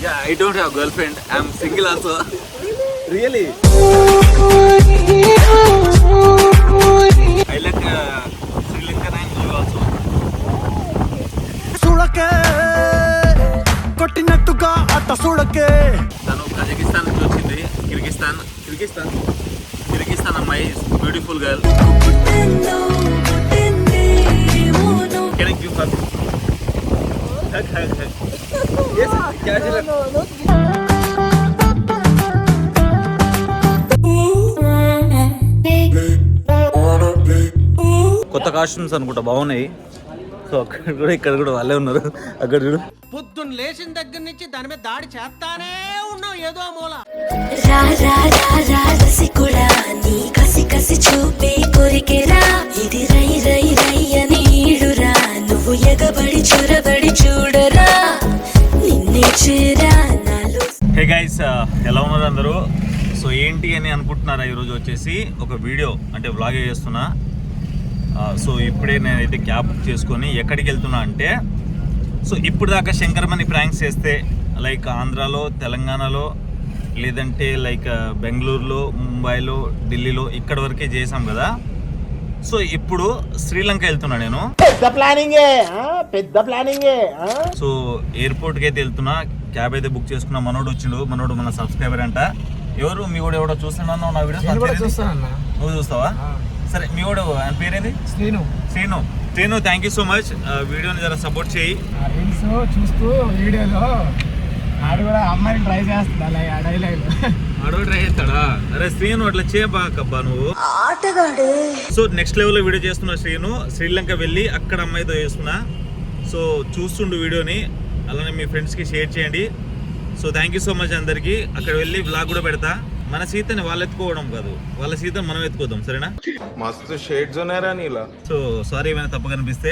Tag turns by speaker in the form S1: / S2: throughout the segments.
S1: Yeah, I don't have girlfriend. I'm single also. Really? I like Sri Lanka and you also.
S2: Sulake, kottinattuga atta sulake.
S1: Tanu Kazakhstan నుంచి వచ్చింది. Kyrgyzstan అమ్మాయి is beautiful girl. Can I give hug? Hug. Yes, casual. కొత్త costumes అనుకుంటా బాగున్నాయి. So అక్కడ కూడా ఇక్కడ కూడా వాళ్ళే ఉన్నారు. అక్కడ చూడు
S2: పొద్దున్న లేచిన దగ్గర నుంచి దాని మీద దాడి చేస్తానే ఉన్నాం ఏదో మూల. కసి చూపే కొరికెరా ఇది రై రై రై అని ఈడురా నువ్వు ఎగబడి చొరబడి చూడరా నిన్నే చేరా నాలో.
S1: హే గైస్, ఎలా ఉన్నారు అందరూ? సో ఏంటి అని అనుకుంటున్నారా? ఈరోజు వచ్చేసి ఒక వీడియో అంటే వ్లాగ్ చేస్తున్నా. సో ఇప్పుడే నేనైతే క్యాబ్ బుక్ చేసుకొని ఎక్కడికి వెళ్తున్నా అంటే, సో ఇప్పుడు దాకా శంకరమణి ప్రాంక్స్ చేస్తే లైక్ ఆంధ్రాలో, తెలంగాణలో, లేదంటే లైక్ బెంగళూరులో, ముంబైలో, ఢిల్లీలో ఇక్కడ వరకే చేసాం కదా. సో ఇప్పుడు శ్రీలంక వెళ్తున్నా నేను. పెద్ద ప్లానింగే. సో ఎయిర్పోర్ట్కి అయితే వెళ్తున్నా. క్యాబ్ అయితే బుక్ చేసుకున్నా. మనోడు మన సబ్స్క్రైబర్ అంట. ఎవరు మీ కూడా ఎవడో చూస్తున్నాను నా వీడియో. నువ్వు చూస్తావా? సరే, మీ కూడా ఆయన పేరేంది? Srinu, thank you so much. వీడియోని జర సపోర్ట్ చేయి.
S3: చూస్తూ వీడియోలో ఆడు కూడా అమ్మాయిని ట్రై చేస్తాడు.
S1: ఆడో ట్రై చేస్తాడా? అరే శ్రీను, అట్లా చేయబాకబ్బా నువ్వు. సో నెక్స్ట్ లెవెల్లో వీడియో చేస్తున్నా శ్రీను. శ్రీలంక వెళ్ళి అక్కడ అమ్మాయితో చేస్తున్నా. సో చూస్తుండు వీడియోని, అలానే మీ ఫ్రెండ్స్కి షేర్ చేయండి. So thank you so much అందరికీ. అక్కడ వెళ్ళి వ్లాగ్ కూడా పెడతా. మన సీతని వాళ్ళు ఎత్తుకోవడం కాదు, వాళ్ళ సీతని మనం ఎత్తుకోదాం, సరేనా?
S4: మస్తు షేడ్స్ ఉన్నారా నీలా.
S1: సో సారీ ఏమైనా తప్పు కనిపిస్తే.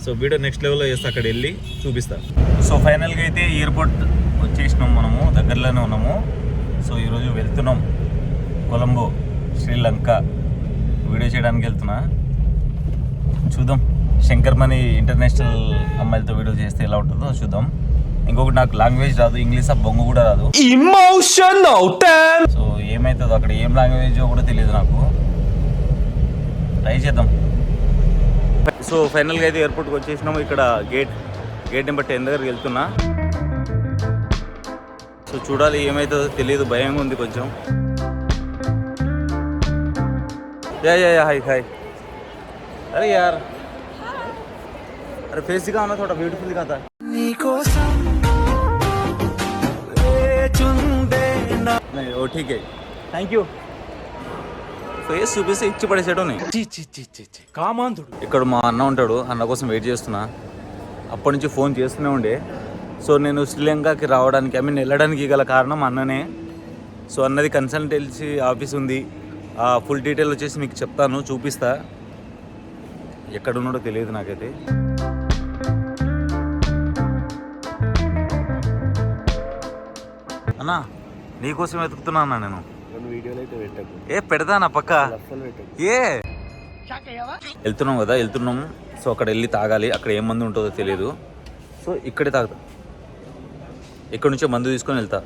S1: సో వీడియో నెక్స్ట్ లెవెల్లో చేస్తా, అక్కడ వెళ్ళి చూపిస్తా. సో ఫైనల్గా అయితే ఎయిర్పోర్ట్ వచ్చేసినాం, మనము దగ్గరలోనే ఉన్నాము. సో ఈరోజు వెళ్తున్నాం కొలంబో, శ్రీలంక. వీడియో చేయడానికి వెళ్తున్నా. చూద్దాం శంకర్మణి ఇంటర్నేషనల్ అమ్మాయిలతో వీడియో చేస్తే ఎలా ఉంటుందో చూద్దాం. ఇంకొకటి, నాకు లాంగ్వేజ్ రాదు, ఇంగ్లీష్ బొంగు కూడా రాదు. సో ఏమవుతుందో అక్కడ, ఏం లాంగ్వేజ్ కూడా తెలియదు నాకు. ట్రై చేద్దాం. సో ఫైనల్గా అయితే ఎయిర్పోర్ట్కి వచ్చేసినాము. ఇక్కడ గేట్ నెంబర్ 10 దగ్గరికి వెళ్తున్నా. సో చూడాలి ఏమవుతుందో తెలియదు, భయంగా ఉంది కొంచెం. Yeah hi. అరే యార్, अरे फेस दिखा ना, थोड़ा ब्यूटीफुल दिखाता है. नहीं वो ठीक है, थैंक यू. ఫేస్ చూపిస్తే ఇచ్చి పడేసేటో
S3: కామాంధుడు.
S1: ఇక్కడ మా అన్న ఉంటాడు, అన్న కోసం వెయిట్ చేస్తున్నా. అప్పటి నుంచి ఫోన్ చేస్తూనే ఉండే. సో నేను శ్రీలంకకి రావడానికి, వెళ్ళడానికి గల కారణం అన్ననే. సో అన్నది కన్సల్టెన్సీ ఆఫీస్ ఉంది. ఆ ఫుల్ డీటెయిల్ వచ్చేసి మీకు చెప్తాను, చూపిస్తా. ఎక్కడున్నాడో తెలియదు నాకైతే. అన్నా నీకోసం వెతుకుతున్నా అన్న నేను. పెడతా నా పక్క. వెళ్తున్నాం కదా, సో అక్కడ వెళ్ళి తాగాలి. అక్కడ ఏం మందు ఉంటుందో తెలియదు. సో ఇక్కడే తాగుతా. ఇక్కడ నుంచే మందు తీసుకొని వెళ్తా.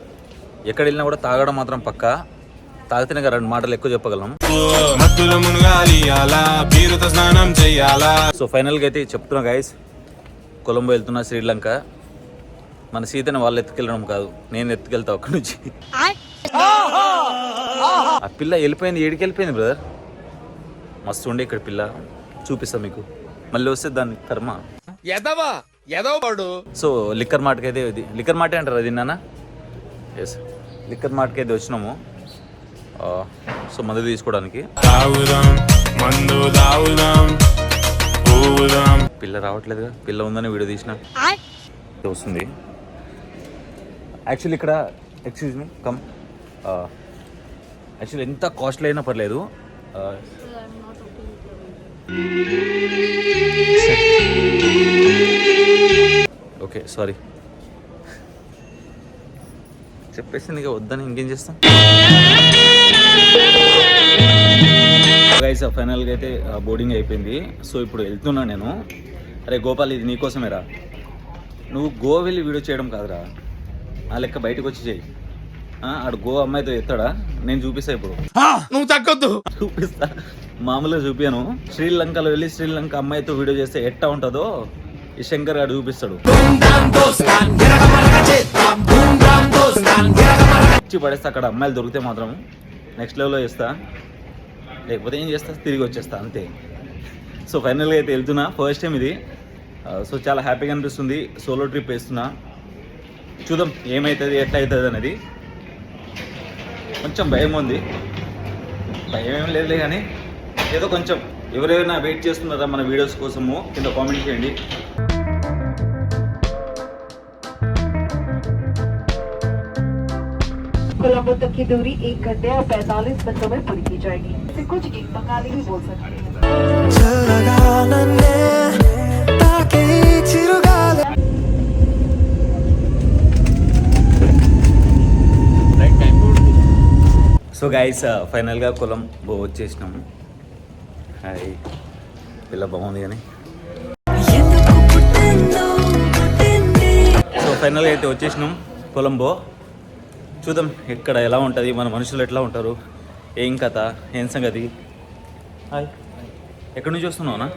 S1: ఎక్కడ వెళ్ళినా కూడా తాగడం మాత్రం పక్క. తాగితేనే 2 మాటలు ఎక్కువ చెప్పగలం. సో ఫైనల్గా అయితే చెప్తున్నా గైస్, కొలంబో వెళ్తున్నా, శ్రీలంక. మన సీతని వాళ్ళు ఎత్తుకెళ్ళడం కాదు, నేను ఎత్తుకెళ్తా అక్కడి నుంచి. ఆ పిల్ల వెళ్ళిపోయింది. ఏడికి వెళ్ళిపోయింది బ్రదర్? మస్తు ఉండే ఇక్కడ పిల్ల, చూపిస్తా మీకు. మళ్ళీ వస్తే దాని కర్మ. సో లిక్కర్ మార్ట్కి అయితే, లిక్కర్ మార్టే అంటారు అది నాన్న. ఎస్, లిక్కర్ మార్ట్కి అయితే వచ్చినాము. సో మందు తీసుకోవడానికి. పిల్ల రావట్లేదుగా, పిల్ల ఉందని వీడియో తీసిన వస్తుంది. యాక్చువల్లీ ఇక్కడ, ఎక్స్క్యూజ్ మీ, కమ్. యాక్చువల్లీ ఎంత కాస్ట్లీ అయినా పర్లేదు. ఓకే సారీ, చెప్పేసింది ఇక వద్దని ఇంకేం చేస్తాం. గైస్ ఫైనల్గా అయితే బోర్డింగ్ అయిపోయింది. సో ఇప్పుడు వెళ్తున్నా నేను. అరే గోపాల్, ఇది నీకోసమేరా. నువ్వు గోవా వెళ్ళి వీడియో చేయడం కాదురా, ఆ లెక్క బయటకు వచ్చి చేయి. ఆడు గో అమ్మాయితో ఎత్తాడా? నేను చూపిస్తా ఇప్పుడు.
S3: నువ్వు తగ్గొద్దు.
S1: చూపిస్తా, మామూలుగా చూపాను. శ్రీలంకలో వెళ్ళి శ్రీలంక అమ్మాయితో వీడియో చేస్తే ఎట్టా ఉంటుందో ఈ శంకర్ గారు చూపిస్తాడు. ఇచ్చి పడేస్తా. అక్కడ అమ్మాయిలు దొరికితే మాత్రం నెక్స్ట్ లెవెల్లో చేస్తా, లేకపోతే ఏం చేస్తా, తిరిగి వచ్చేస్తా అంతే. సో ఫైనల్గా అయితే వెళ్తున్నా, ఫస్ట్ టైం ఇది. సో చాలా హ్యాపీగా అనిపిస్తుంది. సోలో ట్రిప్ వేస్తున్నా, చూద్దాం ఏమవుతుంది ఎట్లా అవుతుంది అనేది. కొంచెం భయం ఉంది, భయం ఏం లేదులే కానీ ఏదో కొంచెం. ఎవరైనా వెయిట్ చేస్తున్నారా మన వీడియోస్ కోసము కింద కామెంట్ చేయండి.
S5: कोलंबो तक की दूरी 1 घंटे और 45 मिनटों में पूरी की जाएगी। इसे कुछ एक बंगाली भी बोल सकते हैं।
S1: సో గైస్ ఫైనల్గా కొలంబో వచ్చేసినాము. హాయ్, పిల్ల బాగుంది కానీ. సో ఫైనల్గా అయితే వచ్చేసినాం కొలంబో. చూద్దాం ఎక్కడ ఎలా ఉంటుంది, మన మనుషులు ఎట్లా ఉంటారు, ఏం కథ, ఏం సంగతి. హాయ్, ఎక్కడి నుంచి వస్తున్నావునా?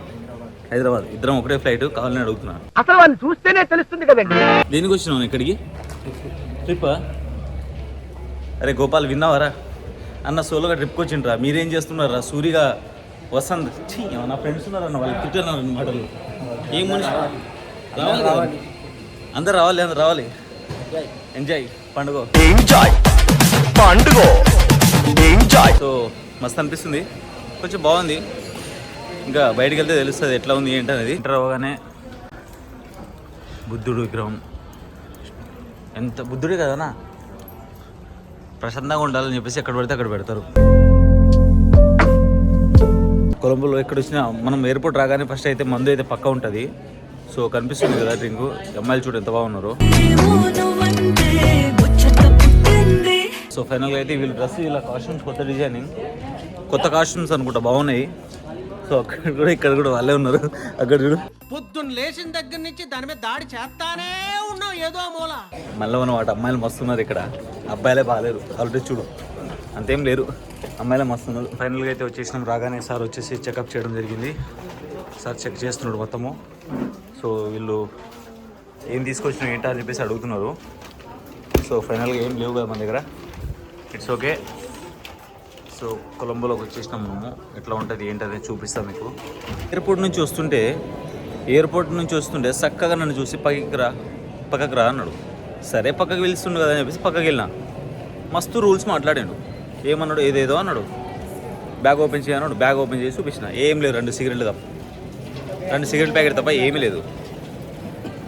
S1: హైదరాబాద్. ఇద్దరం ఒకటే ఫ్లైట్, కావాలని అడుగుతున్నా.
S2: అసలు వాళ్ళు చూస్తేనే తెలుస్తుంది కదండి.
S1: దేనికి వచ్చినావు ఇక్కడికి? ట్రిప్పా? అరే గోపాల్, విన్నావారా అన్న? సోలోగా ట్రిప్కి వచ్చిండ్రా. మీరేం చేస్తున్నారా? సూరిగా, వసంత్, నా ఫ్రెండ్స్ ఉన్నారన్న, వాళ్ళు తిట్టున్నారు మాటలు. ఏం మనిషి, రావాలి కదా అందరు, రావాలి, అందరు రావాలి. ఎంజాయ్ పండుగ. సో మస్తు అనిపిస్తుంది, కొంచెం బాగుంది. ఇంకా బయటికి వెళ్తే తెలుస్తుంది ఎట్లా ఉంది ఏంటి అనేది. ఎంటర్ అవ్వగానే బుద్ధుడు విగ్రహం, ఎంత బుద్ధుడే కదనా, ప్రశాంతంగా ఉండాలని చెప్పేసి ఎక్కడ పడితే అక్కడ పెడతారు. కొలంబోలో ఎక్కడ వచ్చినా మనం ఎయిర్పోర్ట్ రాగానే ఫస్ట్ అయితే మందు అయితే పక్కా ఉంటుంది. సో కనిపిస్తుంది కదా డ్రింక్. అమ్మాయిలు చూడు ఎంత బాగున్నారు. సో ఫైనల్గా అయితే వీళ్ళ డ్రెస్, వీళ్ళ కాస్ట్యూమ్స్ కొత్త డిజైనింగ్, కొత్త కాస్ట్యూమ్స్ అనుకుంటా, బాగున్నాయి. సో అక్కడ కూడా ఇక్కడ కూడా వాళ్ళే ఉన్నారు. అక్కడ చూడు,
S2: పొద్దున్న లేచిన దగ్గర నుంచి దాని మీద దాడి చేస్తానే ఉన్నాం ఏదో మూల.
S1: మళ్ళీ మనం వాటి అమ్మాయిలు మస్తున్నారు ఇక్కడ, అబ్బాయిలే బాగాలేరు. ఆల్రెడీ చూడు అంతేం లేరు, అమ్మాయిలే మస్తున్నారు. ఫైనల్గా అయితే వచ్చేసినాం. రాగానే సార్ వచ్చేసి చెకప్ చేయడం జరిగింది. సార్ చెక్ చేస్తున్నాడు మొత్తము. సో వీళ్ళు ఏం తీసుకొచ్చినా ఏంటా అని చెప్పేసి అడుగుతున్నారు. సో ఫైనల్గా ఏం లేవు కదా మన దగ్గర, ఇట్స్ ఓకే. సో కొలంబోలోకి వచ్చేసినాం మనము. ఎట్లా ఉంటుంది ఏంటనేది చూపిస్తాం మీకు. ఎయిర్పోర్ట్ నుంచి వస్తుంటే చక్కగా నన్ను చూసి పక్కకి రా అన్నాడు. సరే పక్కకి పిలుస్తుండు కదా అని చెప్పేసి పక్కకి వెళ్ళినా. మస్తు రూల్స్ మాట్లాడాడు. ఏమన్నాడు, ఏదేదో అన్నాడు. బ్యాగ్ ఓపెన్ చేయన్నాడు. బ్యాగ్ ఓపెన్ చేసి చూపించిన. ఏం లేదు, 2 సిగరెట్లు తప్ప, 2 సిగరెట్ ప్యాకెట్ తప్ప ఏమీ లేదు.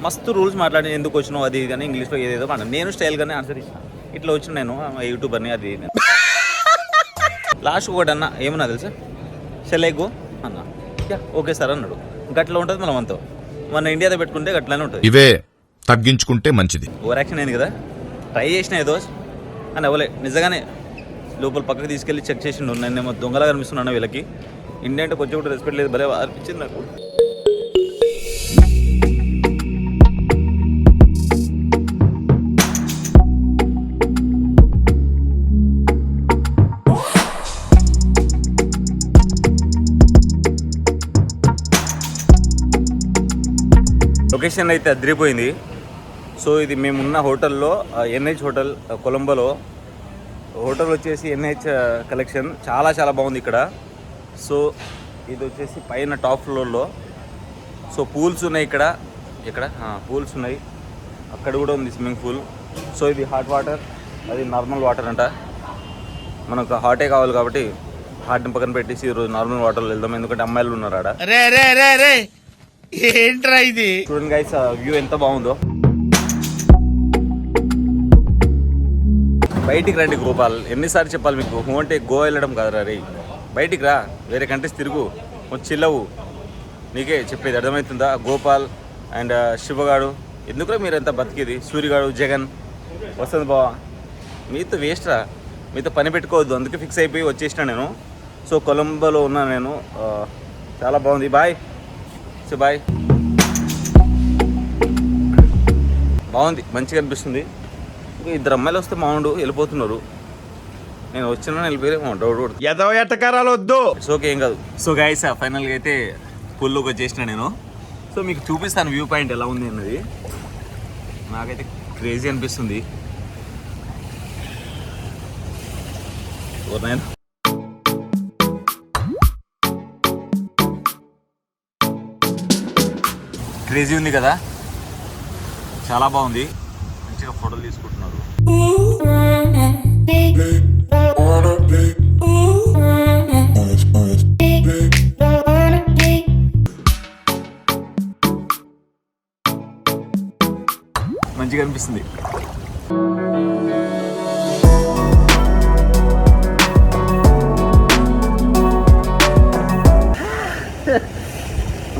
S1: మస్తు రూల్స్ మాట్లాడి, ఎందుకు వచ్చినావు అది ఇది అని ఇంగ్లీష్లో ఏదేదో మాట్లాడు. నేను స్టైల్గానే ఆన్సర్ ఇచ్చిన. ఇట్లా వచ్చిన నేను యూట్యూబర్ని అది లాస్ట్ ఒకటి అన్న, ఏమన్నా తెలుసా, షెలైగో అన్న. ఓకే సార్ అన్నాడు. గట్లా ఉంటుంది మనం అంతా. మన ఇండియాలో పెట్టుకుంటే గట్లానే ఉంటుంది.
S6: ఇవే తగ్గించుకుంటే మంచిది.
S1: ఓవర్ యాక్షన్ అయింది కదా, ట్రై చేసిన ఏదో అని అవ్వలే. నిజంగానే లోపల పక్కకి తీసుకెళ్ళి చెక్ చేసిండు. నేనేమో దొంగలా కనిపిస్తున్నాను వీళ్ళకి. ఇండియా అంటే కొంచెం కూడా రెస్పెక్ట్ లేదు, భలే అనిపించింది నాకు. లొకేషన్ అయితే అదిరిపోయింది. సో ఇది మేమున్న హోటల్లో, ఎన్హెచ్ హోటల్ కొలంబోలో. హోటల్ వచ్చేసి ఎన్హెచ్ కలెక్షన్, చాలా చాలా బాగుంది ఇక్కడ. సో ఇది వచ్చేసి పైన టాప్ ఫ్లోర్లో. సో పూల్స్ ఉన్నాయి ఇక్కడ పూల్స్ ఉన్నాయి. అక్కడ కూడా ఉంది స్విమ్మింగ్ పూల్. సో ఇది హాట్ వాటర్, అది నార్మల్ వాటర్ అంట. మనకు హాటే కావాలి కాబట్టి హాట్ని పక్కన పెట్టేసి ఈరోజు నార్మల్ వాటర్లో వెళ్దాం, ఎందుకంటే అమ్మాయిలు ఉన్నారు ఆడ.
S3: ఏంట్రా ఇది?
S1: చూడండి గైస్, వ్యూ ఎంత బాగుందో. బయటికి రండి గోపాల్, ఎన్నిసార్లు చెప్పాలి మీకు? అంటే గోవా వెళ్ళడం కాదురా రే, బయటికి రా, వేరే కంట్రీస్ తిరుగు, కొంచెం చిల్లవు. నీకే చెప్పేది అర్థమవుతుందా? గోపాల్ అండ్ శివగాడు, ఎందుకురా మీరు ఎంత బతికేది? సూర్యగాడు, జగన్, వసంత్ బావ, మీతో వేస్ట్ రా, మీతో పని పెట్టుకోవద్దు. అందుకే ఫిక్స్ అయిపోయి వచ్చేసిన నేను. సో కొలంబోలో ఉన్నాను నేను. చాలా బాగుంది. బాయ్. So bye. బాగుంది, మంచిగా అనిపిస్తుంది. ఇద్దరు అమ్మాయిలు వస్తే బాగుండు, వెళ్ళిపోతున్నారు. నేను వచ్చినా వెళ్ళిపోయారేమో డౌట్ కొడుతుంది.
S4: ఎదవ ఎట్టకారాలు వద్దు.
S1: ఇట్స్ ఓకే, ఏం కాదు. సో గైస్ ఫైనల్గా అయితే పూల్లోకి వచ్చేసిన నేను. సో మీకు చూపిస్తాను వ్యూ పాయింట్ ఎలా ఉంది అన్నది. నాకైతే క్రేజీ అనిపిస్తుంది. క్రేజీ ఉంది కదా, చాలా బాగుంది. మంచిగా ఫోటోలు తీసుకుంటున్నారు. మంచిగా అనిపిస్తుంది.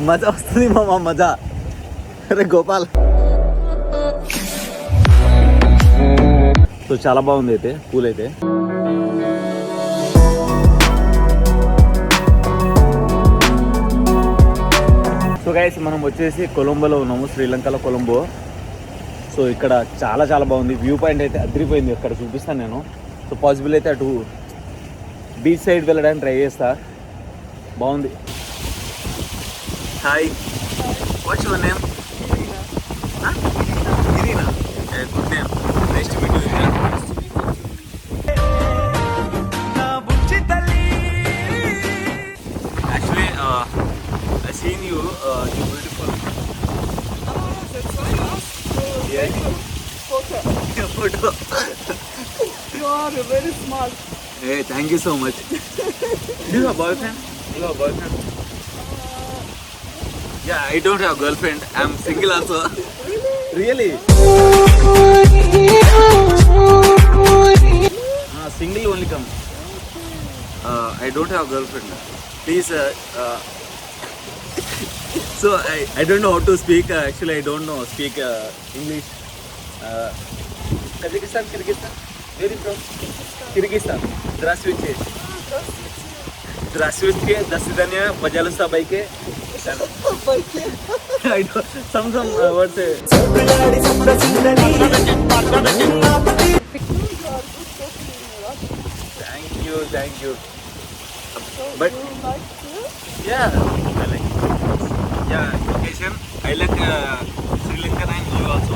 S1: మజా వస్తుంది మామ, మజా. అరే గోపాల్. సో చాలా బాగుంది అయితే పూల్ అయితే. సో గైస్ మనం వచ్చేసి కొలంబోలో ఉన్నాము, శ్రీలంకలో కొలంబో. సో ఇక్కడ చాలా చాలా బాగుంది వ్యూ పాయింట్ అయితే, అదిరిపోయింది. ఇక్కడ చూపిస్తాను నేను. సో పాసిబుల్ అయితే అటు బీచ్ సైడ్ వెళ్ళడానికి ట్రై చేస్తా. బాగుంది. Hi, what's your name? Irina. Good name. Nice to meet you Irina. Actually, I seen you. You're beautiful. Yeah. Photo.
S7: You are very smart.
S1: Hey, thank you so much. Do you have a boyfriend? You have a boyfriend? Yeah, I don't have a girlfriend. I'm single also. Really? Single only come. I don't have a girlfriend. Please. So I don't know how to speak. Actually, I don't know speak English. Kazakhstan, Kyrgyzstan. Where is from? Kyrgyzstan. Здравствуйте. Здравствуйте. До свидания. Пожалуйста, байке. I don't. Some words. Thank you. But yeah, I like. Yeah, location. I like Sri Lanka and you also.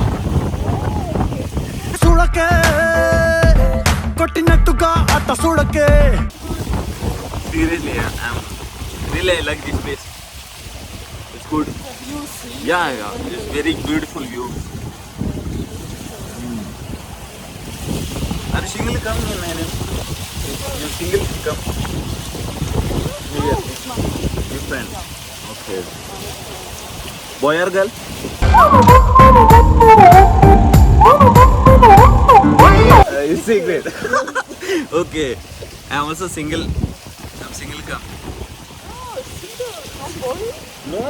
S2: సుడకే కొట్టినట్టుగా అట్ట సుడకే.
S1: Seriously, I like this place. It's good. Yeah. It's very beautiful view. Are you single? Come, man. You single? Come. Your friend. Okay. Boy or girl? It's secret. Okay. I'm also single. I'm single. Come. No.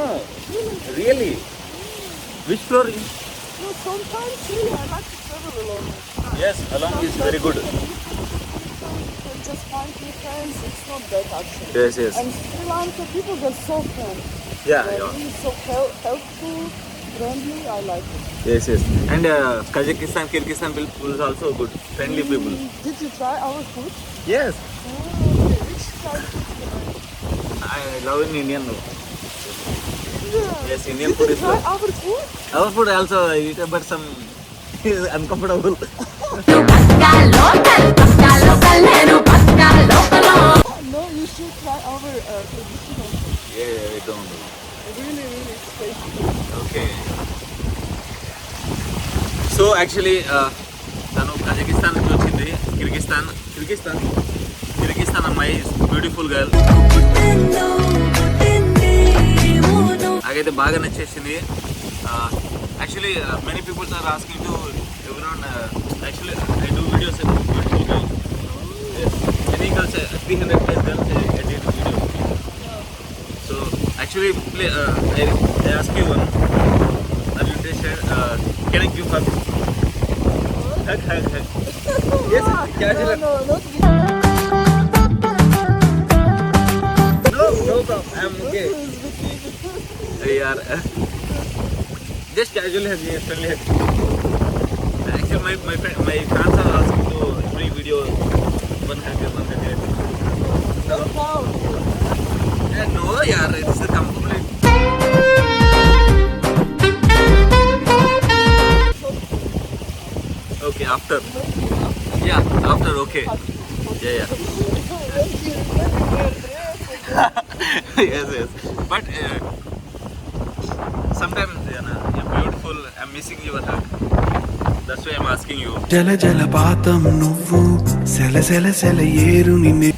S1: Really? Which floor?
S7: No, sometimes really I like to travel alone.
S1: Yes, along is very good.
S7: You just find new friends. It's not bad actually.
S1: Yes.
S7: And Sri Lanka people, they're so cool.
S1: Yeah.
S7: They're really so helpful, friendly. I like it.
S1: Yes. And Kazakhstan, Kyrgyzstan people is also good, friendly people.
S7: Did you try our food?
S1: Yes.
S7: Okay, which kind of food you like?
S1: I love in Indian. Yes, Indian food is
S7: Try
S1: good.
S7: our food?
S1: Our food also I eat, but some is uncomfortable.
S7: No, you should try our traditional food.
S1: Yeah, I don't know.
S7: Really, really tasty.
S1: Okay. So actually, తను Kazakhstan నుంచి వచ్చింది. Kyrgyzstan అమ్మాయి, beautiful girl. నాకైతే బాగా నచ్చేసింది. Actually many peoples are asking to everyone. Actually I do videos beautiful girl. Any girls 300 plus girls I did video. So actually I ask you one. Are you interested? Can I give hug? Hug. Yes, casual.
S7: No, not
S1: No problem. I'm okay. यार just casually hug, friendly hug. Actually my fans are asking to every video 100.
S7: Wow.
S1: Yeah, no, yeah, it's the complete. Okay, after. Yeah, after, okay. Yeah. Yes. But sometimes, you're beautiful. I'm missing your hug. That's why I'm asking you.
S8: జల జలపాతం నువ్వు సెల సెల సెల ఏరు నిన్నే